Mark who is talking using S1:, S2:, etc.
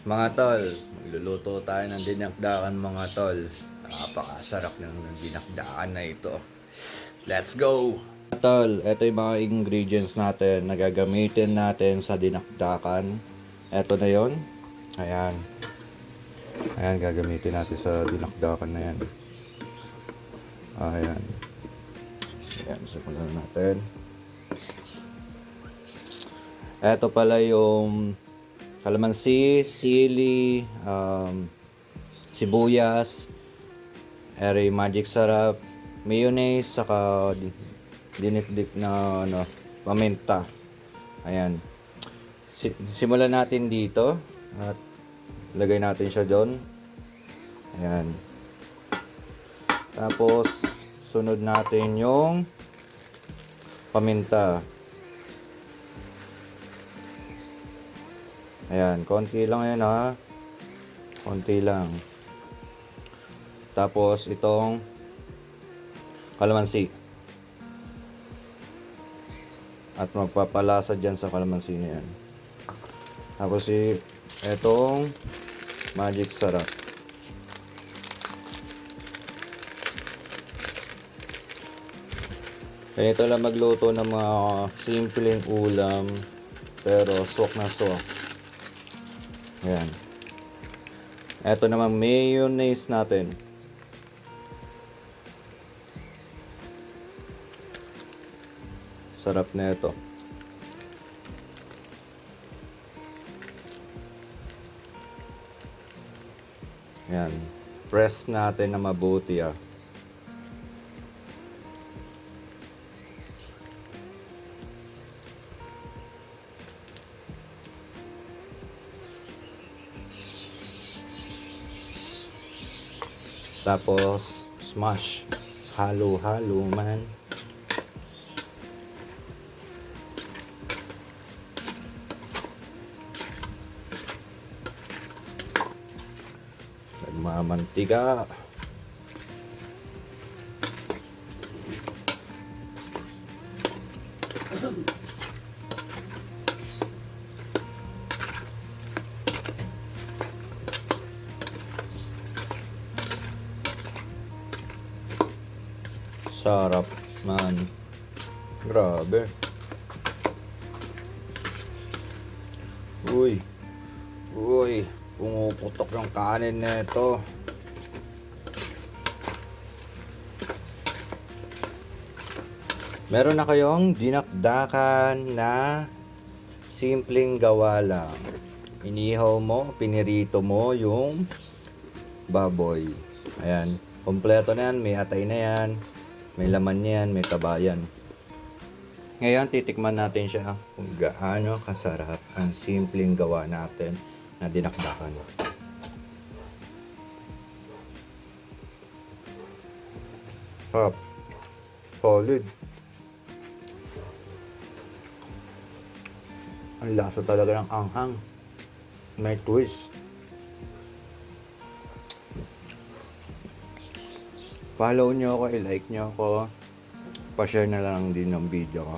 S1: Mga tol, magluluto tayo ng dinakdakan mga tol. Napakasarap ng dinakdakan na ito. Let's go! Tol, ito yung mga ingredients natin na gagamitin natin sa dinakdakan. Ito na yon. Ayan. Ayan, gagamitin natin sa dinakdakan na yan. Ayan. Ayan, simulan natin. Ito pala yung kalamansi, sili, sibuyas, eri magic sarap, mayonnaise, saka dinip-dip na paminta. Ayan. Simulan natin dito at lagay natin siya doon. Ayan. Tapos sunod natin yung paminta. Ayan, konti lang yan ha. Konti lang. Tapos itong kalamansi. At magpapalasa dyan sa kalamansi na yan. Tapos itong magic sarap. Ganito lang magluto ng mga simpleng ulam. Pero swak na swak. Ayan. Ito naman mayonnaise natin. Sarap na ito. Ayan. Press natin na mabuti ah. Tapos, smash. Halo-halo man. Nagmamantiga. Sarap man. Grabe. Uy. Uy. Pumuputok yung kanin na ito. Meron na kayong dinakdakan na simpleng gawa lang. Inihaw mo, pinirito mo yung baboy. Ayan. Kompleto na yan. May atay na yan. May laman yan, may kabayan. Ngayon, titikman natin siya kung gaano kasarap ang simpleng gawa natin na dinakdakan. Hop. Solid. Ang lasa talaga ng anghang. May twist. Follow nyo ako, i-like nyo ako. Pa-share na lang din ng video ko.